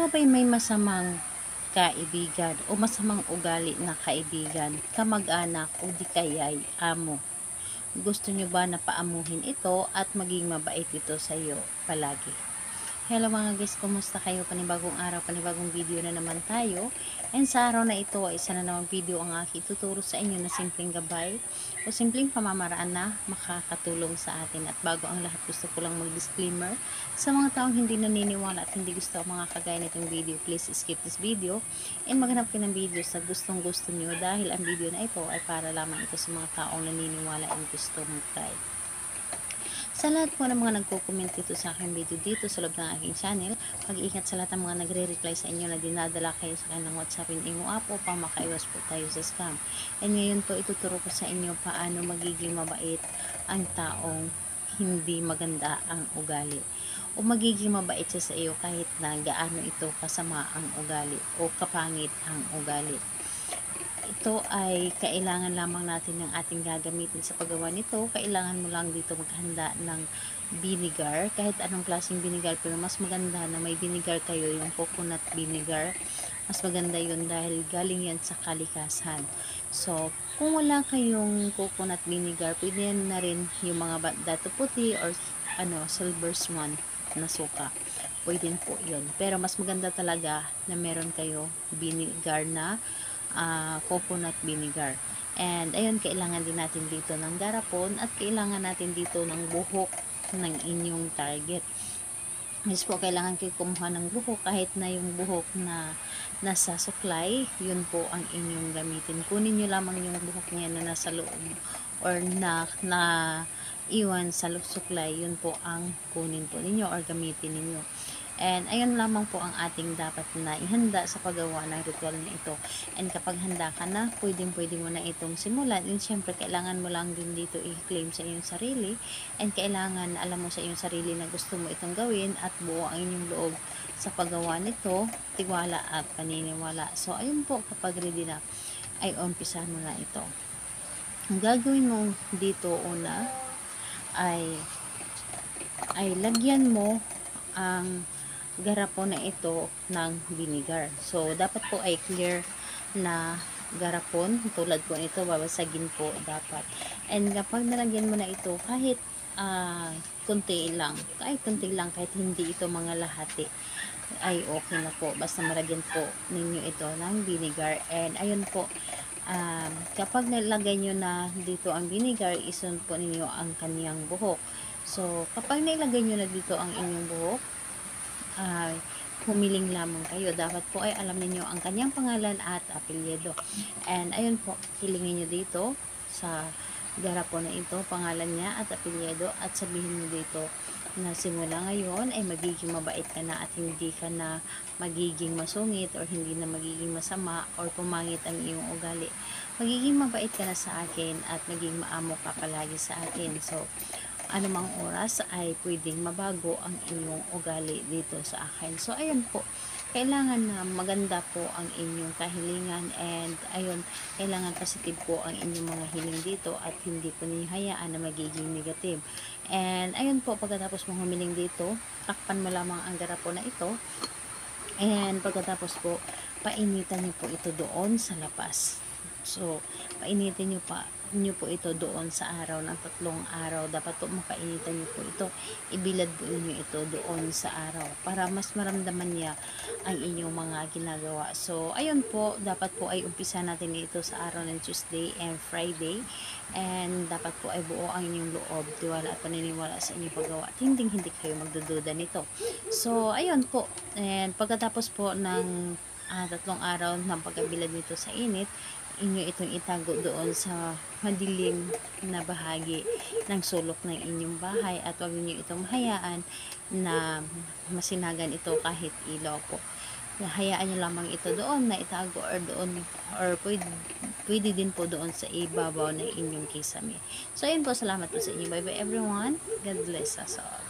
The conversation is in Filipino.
Ikaw ba'y may masamang kaibigan o masamang ugali na kaibigan, kamag-anak o di kaya'y amo? Gusto nyo ba na paamuhin ito at maging mabait ito sa iyo palagi? Hello mga guys, kumusta kayo? Panibagong araw, panibagong video na naman tayo. And sa araw na ito ay isa na namang video ang aking tuturo sa inyo na simpleng gabay o simpleng pamamaraan na makakatulong sa atin. At bago ang lahat, gusto ko lang mag-disclaimer sa mga taong hindi naniniwala at hindi gusto ang mga kagaya nitong video. Please skip this video and maghanap kayo ng video sa gustong gusto nyo dahil ang video na ito ay para lamang ito sa mga taong naniniwala and gusto mag-try. Sa lahat po ng mga nagko-comment dito sa aking video dito sa loob ng aking channel, mag-iingat sa lahat ng mga nagre-reply sa inyo na dinadala kayo sa kanilang WhatsApp and Ingo app upang makaiwas po tayo sa scam. And ngayon po ituturo ko sa inyo paano magiging mabait ang taong hindi maganda ang ugali. O magiging mabait siya sa iyo kahit na gaano ito kasama ang ugali o kapangit ang ugali. Ito ay kailangan lamang natin ng ating gagamitin sa paggawa nito. Kailangan mo lang dito maghanda ng vinegar, kahit anong klaseng vinegar, pero mas maganda na may vinegar kayo, yung coconut vinegar. Mas maganda yun dahil galing yan sa kalikasan. So, kung wala kayong coconut vinegar, pwede na rin yung mga dato puti or silver swan na suka. Pwede po yun. Pero mas maganda talaga na meron kayo vinegar na coconut vinegar. And ayun, kailangan din natin dito ng garapon at kailangan natin dito ng buhok ng inyong target. Yes po, kailangan kayo kumuha ng buhok kahit na yung buhok na nasa suklay, yun po ang inyong gamitin. Kunin nyo lamang yung buhok niya na nasa loob or na iwan sa suklay, yun po ang kunin po ninyo or gamitin ninyo. And ayun lamang po ang ating dapat na ihanda sa paggawa ng ritual na ito. And kapag handa ka na, pwede mo na itong simulan. And syempre, kailangan mo lang din dito i-claim sa iyong sarili. And kailangan alam mo sa iyong sarili na gusto mo itong gawin at buo ang inyong loob sa paggawa nito, tiwala at paniniwala. So ayun po, kapag ready na, ay umpisahan mo na ito. Ang gagawin mo dito una ay lagyan mo ang garapon na ito ng vinegar. So, dapat po ay clear na garapon. Tulad po nito, babasagin po dapat. And kapag nalagyan mo na ito, kahit kunti lang, kahit hindi ito mga lahati, ay okay na po. Basta malagyan po ninyo ito ng vinegar. And ayun po, kapag nilagay nyo na dito ang vinegar, isun po ninyo ang kaniyang buhok. So, kapag nilagay nyo na dito ang inyong buhok, humiling lamang kayo. Dapat po ay alam niyo ang kanyang pangalan at apelyido. And ayun po, hilingin niyo dito sa garapon na ito, pangalan niya at apelyido, at sabihin niyo dito na simula ngayon ay magiging mabait ka na at hindi ka na magiging masungit or hindi na magiging masama or pumangit ang iyong ugali. Magiging mabait ka na sa akin at magiging maamo ka palagi sa akin. So, anumang oras ay pwedeng mabago ang inyong ugali dito sa akin. So, ayun po. Kailangan na maganda po ang inyong kahilingan and ayun, kailangan positive po ang inyong mga hiling dito at hindi po ninyo hayaan na magiging negative. And ayun po, pagkatapos mong humiling dito, takpan mo lamang ang garapon na ito. And pagkatapos po, painitan niyo po ito doon sa labas. So, painitin niyo po ito doon sa araw ng 3 araw. Dapat po mapainitan niyo po ito. Ibilad po niyo ito doon sa araw para mas maramdaman niya ang inyong mga ginagawa. So, ayun po, dapat po ay umpisa natin ito sa araw ng Tuesday and Friday. And dapat po ay buo ang inyong loob, tiwala at paniniwala sa inyong paggawa. At hindi kayo magdududa nito. So, ayun po. And pagkatapos po ng 3 araw ng pagkabilad nito sa init, inyo itong itago doon sa madilim na bahagi ng sulok ng inyong bahay at huwag niyo itong hayaan na masinagan ito kahit ilaw po. Hayaan niyo lamang ito doon na itago or doon or pwede din po doon sa ibabaw ng inyong kisame. So ayun po, salamat po sa inyo. Bye bye everyone. God bless us all.